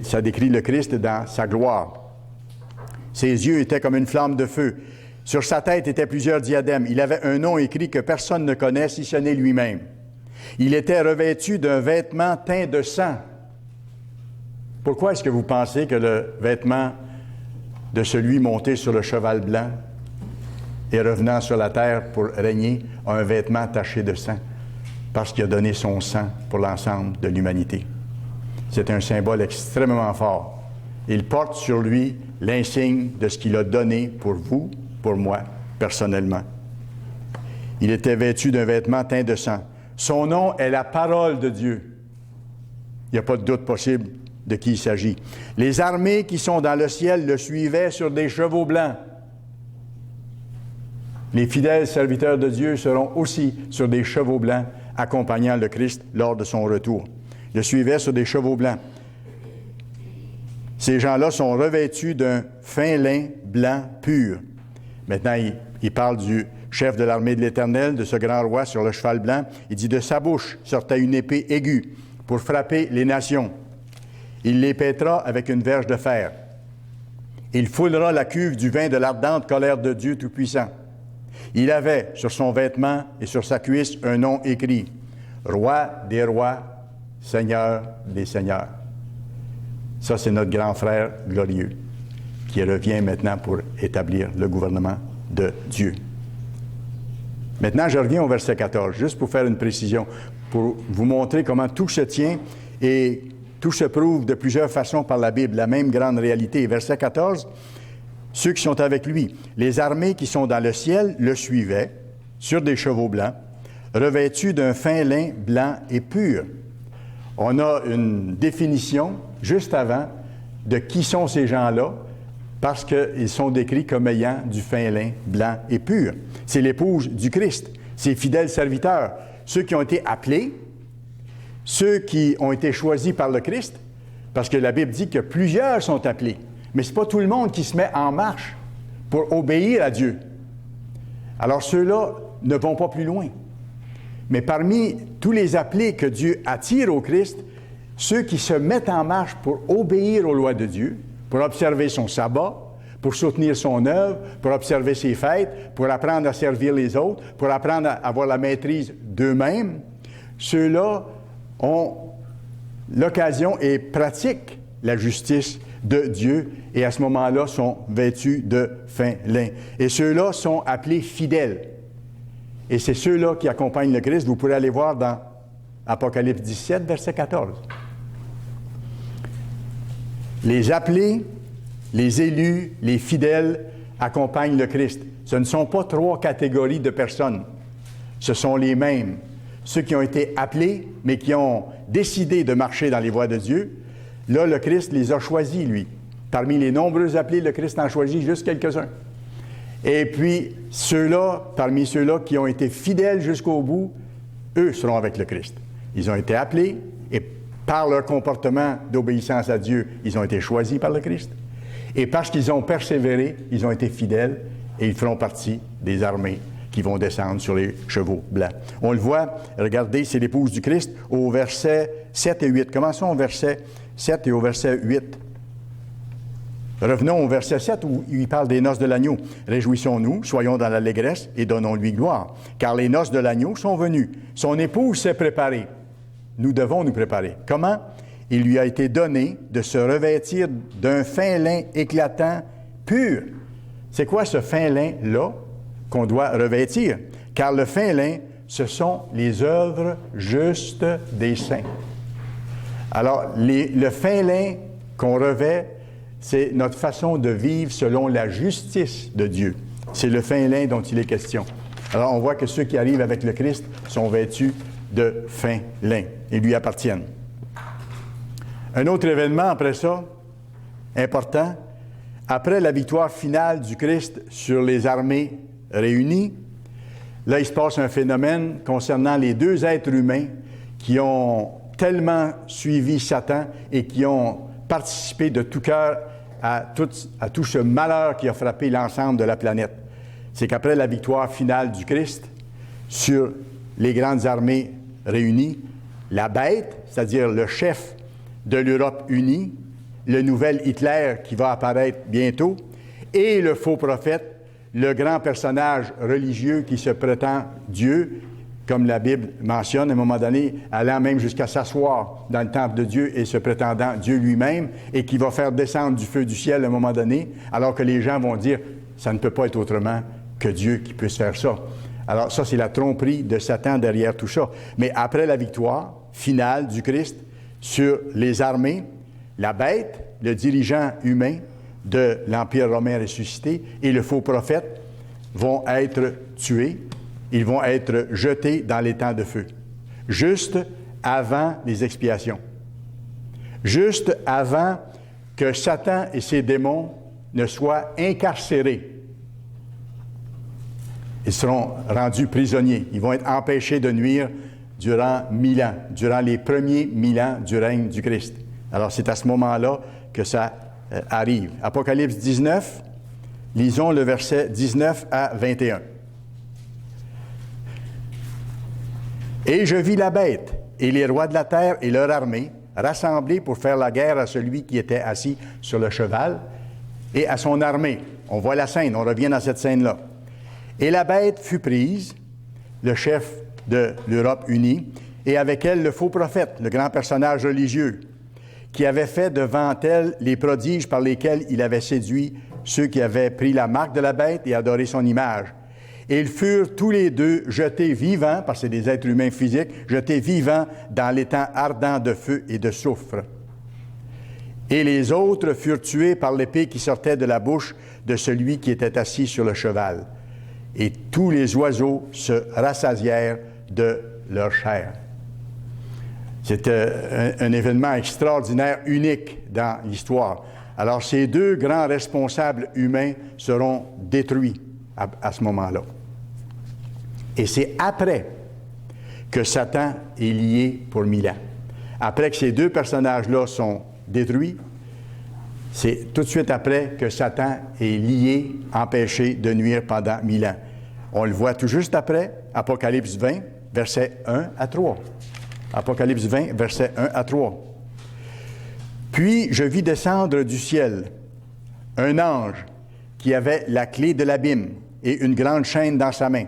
Ça décrit le Christ dans sa gloire. Ses yeux étaient comme une flamme de feu. Sur sa tête étaient plusieurs diadèmes. Il avait un nom écrit que personne ne connaît, si ce n'est lui-même. Il était revêtu d'un vêtement teint de sang. Pourquoi est-ce que vous pensez que le vêtement de celui monté sur le cheval blanc et revenant sur la terre pour régner a un vêtement taché de sang? Parce qu'il a donné son sang pour l'ensemble de l'humanité. C'est un symbole extrêmement fort. Il porte sur lui l'insigne de ce qu'il a donné pour vous, pour moi personnellement. Il était vêtu d'un vêtement teint de sang. Son nom est la parole de Dieu. Il n'y a pas de doute possible de qui il s'agit. Les armées qui sont dans le ciel le suivaient sur des chevaux blancs. Les fidèles serviteurs de Dieu seront aussi sur des chevaux blancs, accompagnant le Christ lors de son retour. Le suivaient sur des chevaux blancs. Ces gens-là sont revêtus d'un fin lin blanc pur. Maintenant, il parle du chef de l'armée de l'Éternel, de ce grand roi sur le cheval blanc. Il dit, de sa bouche sortait une épée aiguë pour frapper les nations. Il les pètera avec une verge de fer. Il foulera la cuve du vin de l'ardente colère de Dieu Tout-Puissant. Il avait sur son vêtement et sur sa cuisse un nom écrit, Roi des rois, Seigneur des seigneurs. Ça, c'est notre grand frère glorieux qui revient maintenant pour établir le gouvernement de Dieu. Maintenant, je reviens au verset 14, juste pour faire une précision, pour vous montrer comment tout se tient et tout se prouve de plusieurs façons par la Bible, la même grande réalité. Verset 14, ceux qui sont avec lui, les armées qui sont dans le ciel le suivaient sur des chevaux blancs, revêtus d'un fin lin blanc et pur. On a une définition juste avant de qui sont ces gens-là, parce qu'ils sont décrits comme ayant du fin lin blanc et pur. C'est l'épouse du Christ, ses fidèles serviteurs, ceux qui ont été appelés, ceux qui ont été choisis par le Christ, parce que la Bible dit que plusieurs sont appelés, mais ce n'est pas tout le monde qui se met en marche pour obéir à Dieu. Alors ceux-là ne vont pas plus loin. Mais parmi tous les appelés que Dieu attire au Christ, ceux qui se mettent en marche pour obéir aux lois de Dieu, pour observer son sabbat, pour soutenir son œuvre, pour observer ses fêtes, pour apprendre à servir les autres, pour apprendre à avoir la maîtrise d'eux-mêmes, ceux-là ont l'occasion et pratiquent la justice de Dieu et à ce moment-là sont vêtus de fin lin. Et ceux-là sont appelés fidèles. Et c'est ceux-là qui accompagnent le Christ. Vous pourrez aller voir dans Apocalypse 17, verset 14. Les appelés, les élus, les fidèles accompagnent le Christ. Ce ne sont pas trois catégories de personnes. Ce sont les mêmes. Ceux qui ont été appelés, mais qui ont décidé de marcher dans les voies de Dieu, là, le Christ les a choisis, lui. Parmi les nombreux appelés, le Christ en choisit juste quelques-uns. Et puis, parmi ceux-là qui ont été fidèles jusqu'au bout, eux seront avec le Christ. Ils ont été appelés et par leur comportement d'obéissance à Dieu, ils ont été choisis par le Christ. Et parce qu'ils ont persévéré, ils ont été fidèles et ils feront partie des armées qui vont descendre sur les chevaux blancs. On le voit, regardez, c'est l'épouse du Christ au verset 7 et 8. Commençons au verset 7 et au verset 8. Revenons au verset 7 où il parle des noces de l'agneau. « Réjouissons-nous, soyons dans l'allégresse et donnons-lui gloire, car les noces de l'agneau sont venues. Son épouse s'est préparée. » Nous devons nous préparer. Comment? Il lui a été donné de se revêtir d'un fin lin éclatant, pur. C'est quoi ce fin lin-là qu'on doit revêtir? Car le fin lin, ce sont les œuvres justes des saints. Alors, le fin lin qu'on revêt, c'est notre façon de vivre selon la justice de Dieu. C'est le fin lin dont il est question. Alors, on voit que ceux qui arrivent avec le Christ sont vêtus de fin lin et lui appartiennent. Un autre événement après ça, important, après la victoire finale du Christ sur les armées réunies, là, il se passe un phénomène concernant les deux êtres humains qui ont tellement suivi Satan et qui ont participé de tout cœur à tout ce malheur qui a frappé l'ensemble de la planète. C'est qu'après la victoire finale du Christ sur les grandes armées réunies, la bête, c'est-à-dire le chef de l'Europe unie, le nouvel Hitler qui va apparaître bientôt, et le faux prophète, le grand personnage religieux qui se prétend Dieu, comme la Bible mentionne à un moment donné, allant même jusqu'à s'asseoir dans le temple de Dieu et se prétendant Dieu lui-même, et qui va faire descendre du feu du ciel à un moment donné, alors que les gens vont dire, ça ne peut pas être autrement que Dieu qui puisse faire ça. Alors ça, c'est la tromperie de Satan derrière tout ça. Mais après la victoire finale du Christ sur les armées, la bête, le dirigeant humain de l'Empire romain ressuscité, et le faux prophète vont être tués, ils vont être jetés dans les temps de feu, juste avant les expiations, juste avant que Satan et ses démons ne soient incarcérés. Ils seront rendus prisonniers. Ils vont être empêchés de nuire durant 1000 ans, durant les premiers 1000 ans du règne du Christ. Alors, c'est à ce moment-là que ça arrive. Apocalypse 19, lisons le verset 19 à 21. « Et je vis la bête et les rois de la terre et leur armée rassemblés pour faire la guerre à celui qui était assis sur le cheval et à son armée. » On voit la scène, on revient dans cette scène-là. « Et la bête fut prise, le chef de l'Europe unie, et avec elle le faux prophète, le grand personnage religieux, qui avait fait devant elle les prodiges par lesquels il avait séduit ceux qui avaient pris la marque de la bête et adoré son image. Et ils furent tous les deux jetés vivants, parce que c'est des êtres humains physiques, jetés vivants dans l'étang ardent de feu et de soufre. Et les autres furent tués par l'épée qui sortait de la bouche de celui qui était assis sur le cheval. Et tous les oiseaux se rassasièrent de leur chair. C'était un événement extraordinaire, unique dans l'histoire. Alors, ces deux grands responsables humains seront détruits à ce moment-là. Et c'est après que Satan est lié pour 1000 ans. Après que ces deux personnages-là sont détruits, c'est tout de suite après que Satan est lié, empêché de nuire pendant 1000 ans. On le voit tout juste après, Apocalypse 20, versets 1 à 3. Apocalypse 20, versets 1 à 3. « Puis je vis descendre du ciel un ange qui avait la clé de l'abîme et une grande chaîne dans sa main.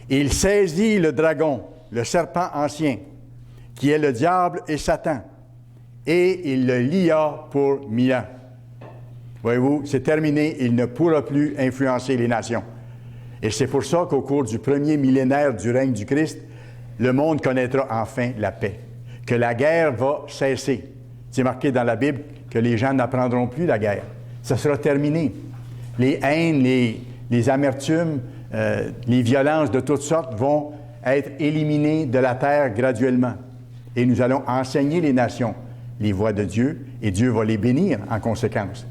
Et il saisit le dragon, le serpent ancien, qui est le diable et Satan, et il le lia pour 1000 ans. » Voyez-vous, c'est terminé, il ne pourra plus influencer les nations. Et c'est pour ça qu'au cours du premier millénaire du règne du Christ, le monde connaîtra enfin la paix, que la guerre va cesser. C'est marqué dans la Bible que les gens n'apprendront plus la guerre. Ça sera terminé. Les haines, les amertumes, les violences de toutes sortes vont être éliminées de la terre graduellement. Et nous allons enseigner les nations les voies de Dieu, et Dieu va les bénir en conséquence.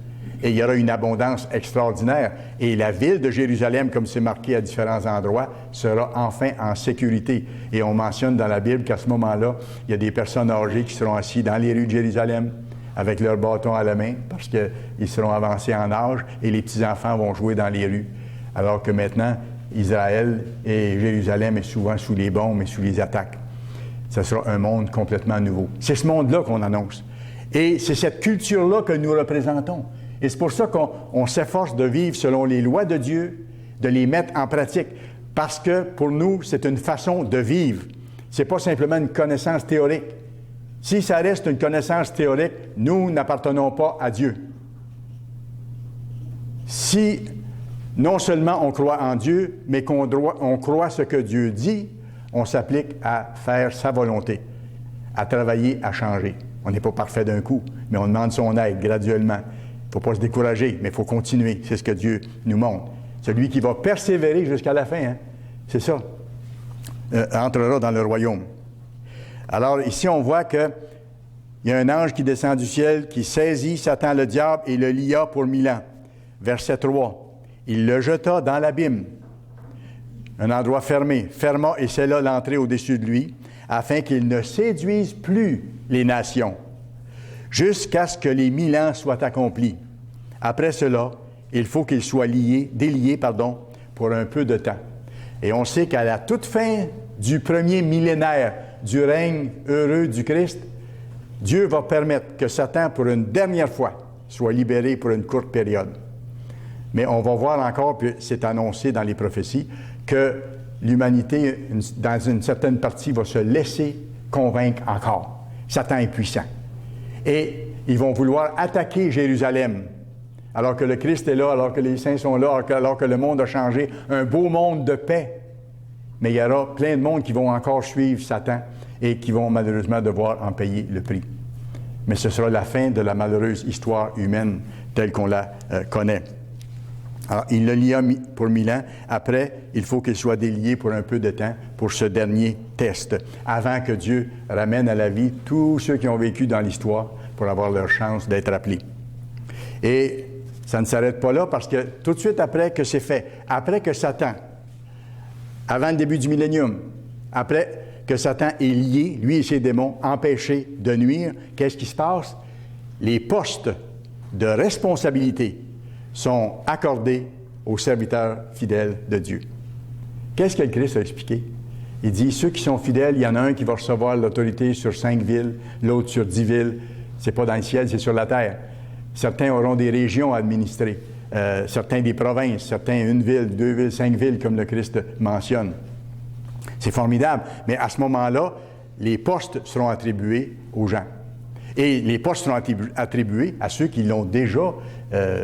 Et il y aura une abondance extraordinaire. Et la ville de Jérusalem, comme c'est marqué à différents endroits, sera enfin en sécurité. Et on mentionne dans la Bible qu'à ce moment-là, il y a des personnes âgées qui seront assises dans les rues de Jérusalem avec leur bâton à la main parce qu'ils seront avancés en âge et les petits-enfants vont jouer dans les rues. Alors que maintenant, Israël et Jérusalem est souvent sous les bombes et sous les attaques. Ce sera un monde complètement nouveau. C'est ce monde-là qu'on annonce. Et c'est cette culture-là que nous représentons. Et c'est pour ça qu'on s'efforce de vivre selon les lois de Dieu, de les mettre en pratique. Parce que pour nous, c'est une façon de vivre. Ce n'est pas simplement une connaissance théorique. Si ça reste une connaissance théorique, nous n'appartenons pas à Dieu. Si non seulement on croit en Dieu, mais qu'on croit ce que Dieu dit, on s'applique à faire sa volonté, à travailler, à changer. On n'est pas parfait d'un coup, mais on demande son aide graduellement. Il ne faut pas se décourager, mais il faut continuer. C'est ce que Dieu nous montre. Celui qui va persévérer jusqu'à la fin, hein, c'est ça, entrera dans le royaume. Alors ici, on voit qu'il y a un ange qui descend du ciel, qui saisit Satan le diable et le lia pour 1000 ans. Verset 3. Il le jeta dans l'abîme, un endroit fermé, ferma et scella l'entrée au-dessus de lui, afin qu'il ne séduise plus les nations, jusqu'à ce que les 1000 ans soient accomplis. Après cela, il faut qu'il soit délié pour un peu de temps. Et on sait qu'à la toute fin du premier millénaire du règne heureux du Christ, Dieu va permettre que Satan, pour une dernière fois, soit libéré pour une courte période. Mais on va voir encore, puis c'est annoncé dans les prophéties, que l'humanité, dans une certaine partie, va se laisser convaincre encore. Satan est puissant. Et ils vont vouloir attaquer Jérusalem, alors que le Christ est là, alors que les saints sont là, alors que le monde a changé, un beau monde de paix. Mais il y aura plein de monde qui vont encore suivre Satan et qui vont malheureusement devoir en payer le prix. Mais ce sera la fin de la malheureuse histoire humaine telle qu'on la connaît. Alors, il le lia pour 1000 ans. Après, il faut qu'il soit délié pour un peu de temps pour ce dernier test, avant que Dieu ramène à la vie tous ceux qui ont vécu dans l'histoire pour avoir leur chance d'être appelés. Et ça ne s'arrête pas là parce que tout de suite après que c'est fait, après que Satan, avant le début du millénium, après que Satan est lié, lui et ses démons, empêchés de nuire, qu'est-ce qui se passe? Les postes de responsabilité sont accordés aux serviteurs fidèles de Dieu. Qu'est-ce que le Christ a expliqué? Il dit, ceux qui sont fidèles, il y en a un qui va recevoir l'autorité sur 5 villes, l'autre sur 10 villes. C'est pas dans le ciel, c'est sur la terre. Certains auront des régions à administrer, certains des provinces, certains une ville, 2 villes, 5 villes, comme le Christ mentionne. C'est formidable. Mais à ce moment-là, les postes seront attribués aux gens. Et les postes seront attribués à ceux qui l'ont déjà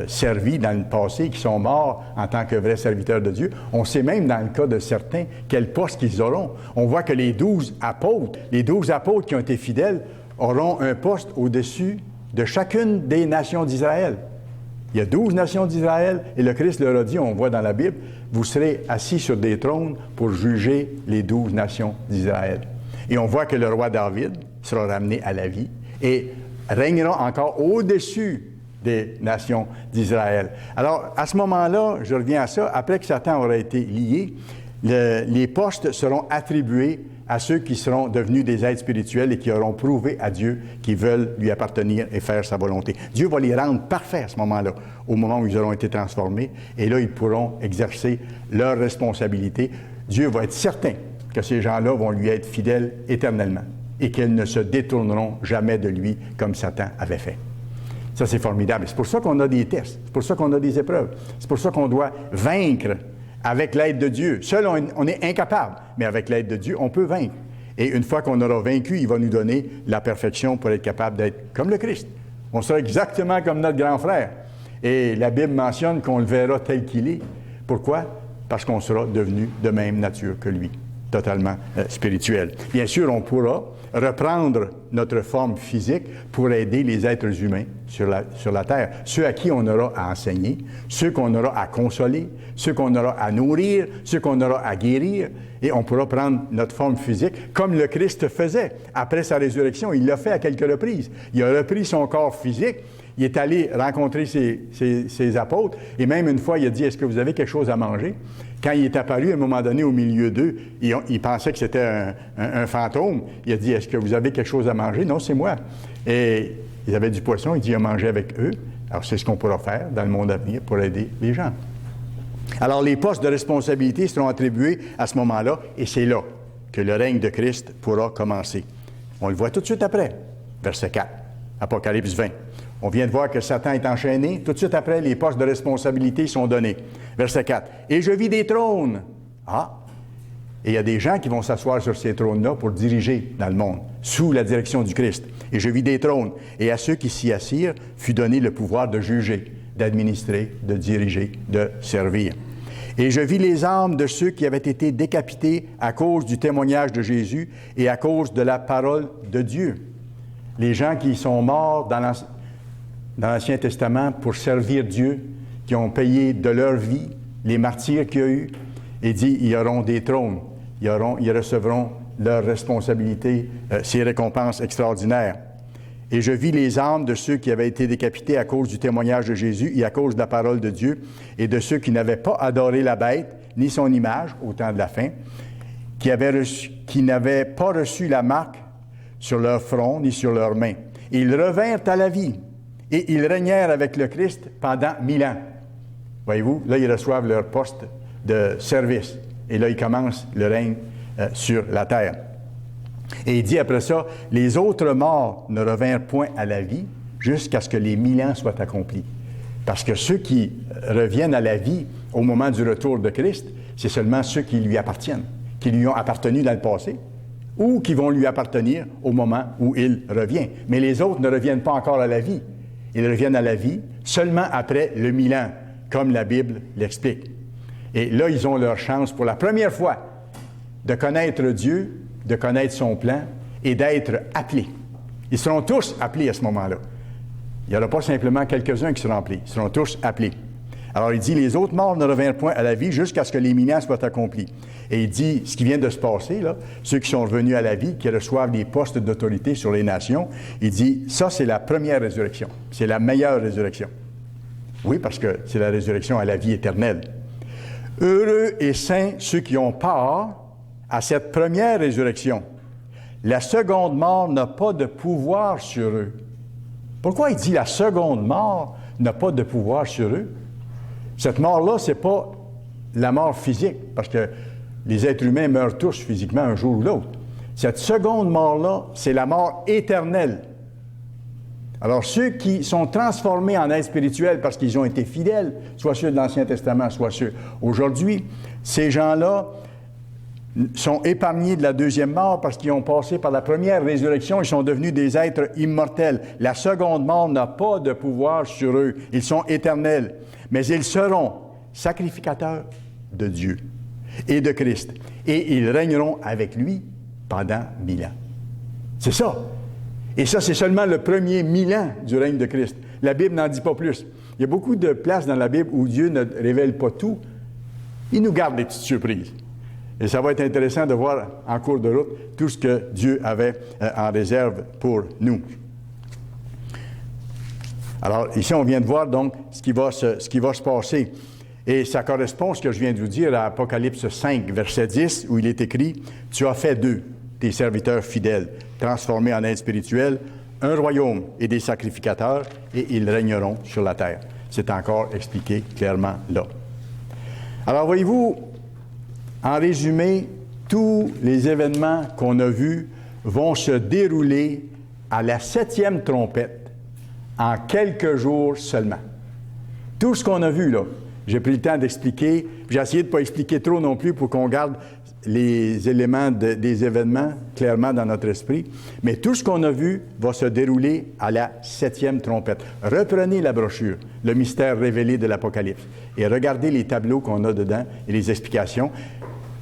servi dans le passé, qui sont morts en tant que vrais serviteurs de Dieu. On sait même dans le cas de certains quel poste qu'ils auront. On voit que les 12 apôtres qui ont été fidèles, auront un poste au-dessus de chacune des nations d'Israël. Il y a 12 nations d'Israël et le Christ leur a dit, on voit dans la Bible, vous serez assis sur des trônes pour juger les 12 nations d'Israël. Et on voit que le roi David sera ramené à la vie et régnera encore au-dessus des nations d'Israël. Alors, à ce moment-là, je reviens à ça, après que Satan aura été lié, les postes seront attribués à ceux qui seront devenus des êtres spirituels et qui auront prouvé à Dieu qu'ils veulent lui appartenir et faire sa volonté. Dieu va les rendre parfaits à ce moment-là, au moment où ils auront été transformés, et là, ils pourront exercer leurs responsabilités. Dieu va être certain que ces gens-là vont lui être fidèles éternellement et qu'ils ne se détourneront jamais de lui comme Satan avait fait. Ça, c'est formidable. C'est pour ça qu'on a des tests, c'est pour ça qu'on a des épreuves, c'est pour ça qu'on doit vaincre avec l'aide de Dieu. Seul, on est incapable, mais avec l'aide de Dieu, on peut vaincre. Et une fois qu'on aura vaincu, il va nous donner la perfection pour être capable d'être comme le Christ. On sera exactement comme notre grand frère. Et la Bible mentionne qu'on le verra tel qu'il est. Pourquoi? Parce qu'on sera devenu de même nature que lui, totalement spirituel. Bien sûr, on pourra reprendre notre forme physique pour aider les êtres humains sur la terre. Ceux à qui on aura à enseigner, ceux qu'on aura à consoler, ceux qu'on aura à nourrir, ceux qu'on aura à guérir. Et on pourra prendre notre forme physique comme le Christ faisait. Après sa résurrection, il l'a fait à quelques reprises. Il a repris son corps physique. Il est allé rencontrer ses apôtres. Et même une fois, il a dit, est-ce que vous avez quelque chose à manger? Quand il est apparu à un moment donné au milieu d'eux, il pensait que c'était un fantôme. Il a dit, est-ce que vous avez quelque chose à manger? Non, c'est moi. Et ils avaient du poisson, il dit, il a mangé avec eux. Alors, c'est ce qu'on pourra faire dans le monde à venir pour aider les gens. Alors, les postes de responsabilité seront attribués à ce moment-là, et c'est là que le règne de Christ pourra commencer. On le voit tout de suite après, verset 4, Apocalypse 20. On vient de voir que Satan est enchaîné. Tout de suite après, les postes de responsabilité sont donnés. Verset 4. « Et je vis des trônes. » Ah! Et il y a des gens qui vont s'asseoir sur ces trônes-là pour diriger dans le monde, sous la direction du Christ. « Et je vis des trônes. Et à ceux qui s'y assirent fut donné le pouvoir de juger, d'administrer, de diriger, de servir. Et je vis les âmes de ceux qui avaient été décapités à cause du témoignage de Jésus et à cause de la parole de Dieu. » Les gens qui sont morts dans l'Ancien Testament pour servir Dieu, qui ont payé de leur vie, les martyrs qu'il y a eu, et dit, ils auront des trônes, ils recevront leurs responsabilités, ces récompenses extraordinaires. Et je vis les âmes de ceux qui avaient été décapités à cause du témoignage de Jésus et à cause de la parole de Dieu, et de ceux qui n'avaient pas adoré la bête, ni son image, au temps de la fin, qui n'avaient pas reçu la marque sur leur front, ni sur leurs mains. Et ils revinrent à la vie. Et ils régnèrent avec le Christ pendant 1000 ans. Voyez-vous, là, ils reçoivent leur poste de service. Et là, ils commencent le règne sur la terre. Et il dit après ça, « Les autres morts ne revinrent point à la vie jusqu'à ce que les 1000 ans soient accomplis. » Parce que ceux qui reviennent à la vie au moment du retour de Christ, c'est seulement ceux qui lui appartiennent, qui lui ont appartenu dans le passé, ou qui vont lui appartenir au moment où il revient. Mais les autres ne reviennent pas encore à la vie. Ils reviennent à la vie seulement après le 1000 ans, comme la Bible l'explique. Et là, ils ont leur chance pour la première fois de connaître Dieu, de connaître son plan et d'être appelés. Ils seront tous appelés à ce moment-là. Il n'y aura pas simplement quelques-uns qui seront appelés. Ils seront tous appelés. Alors il dit, les autres morts ne revinrent point à la vie jusqu'à ce que les 1000 ans soient accomplis. Et il dit, ce qui vient de se passer, là, ceux qui sont revenus à la vie, qui reçoivent des postes d'autorité sur les nations, il dit, ça c'est la première résurrection. C'est la meilleure résurrection. Oui, parce que c'est la résurrection à la vie éternelle. Heureux et saints ceux qui ont part à cette première résurrection. La seconde mort n'a pas de pouvoir sur eux. Pourquoi il dit la seconde mort n'a pas de pouvoir sur eux? Cette mort-là, ce n'est pas la mort physique, parce que les êtres humains meurent tous physiquement un jour ou l'autre. Cette seconde mort-là, c'est la mort éternelle. Alors, ceux qui sont transformés en êtres spirituels parce qu'ils ont été fidèles, soit ceux de l'Ancien Testament, soit ceux aujourd'hui, ces gens-là sont épargnés de la deuxième mort parce qu'ils ont passé par la première résurrection, ils sont devenus des êtres immortels. La seconde mort n'a pas de pouvoir sur eux. Ils sont éternels. Mais ils seront sacrificateurs de Dieu et de Christ. Et ils régneront avec lui pendant 1000 ans. C'est ça. Et ça, c'est seulement le premier 1000 ans du règne de Christ. La Bible n'en dit pas plus. Il y a beaucoup de places dans la Bible où Dieu ne révèle pas tout. Il nous garde des petites surprises. Et ça va être intéressant de voir en cours de route tout ce que Dieu avait en réserve pour nous. Alors, ici, on vient de voir donc ce qui va se passer. Et ça correspond à ce que je viens de vous dire à Apocalypse 5, verset 10, où il est écrit « Tu as fait d'eux, tes serviteurs fidèles, transformés en êtres spirituels, un royaume et des sacrificateurs, et ils régneront sur la terre. » C'est encore expliqué clairement là. Alors, voyez-vous, en résumé, tous les événements qu'on a vus vont se dérouler à la 7e trompette, en quelques jours seulement. Tout ce qu'on a vu, là, j'ai pris le temps d'expliquer, j'ai essayé de ne pas expliquer trop non plus pour qu'on garde les éléments des événements clairement dans notre esprit, mais tout ce qu'on a vu va se dérouler à la 7e trompette. Reprenez la brochure, le mystère révélé de l'Apocalypse, et regardez les tableaux qu'on a dedans et les explications.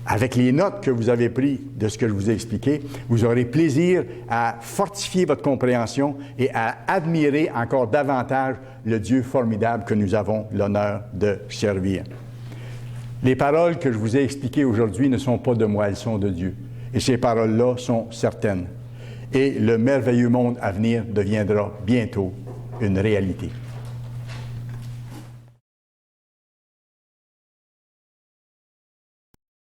Avec les notes que vous avez prises de ce que je vous ai expliqué, vous aurez plaisir à fortifier votre compréhension et à admirer encore davantage le Dieu formidable que nous avons l'honneur de servir. Les paroles que je vous ai expliquées aujourd'hui ne sont pas de moi, elles sont de Dieu. Et ces paroles-là sont certaines. Et le merveilleux monde à venir deviendra bientôt une réalité.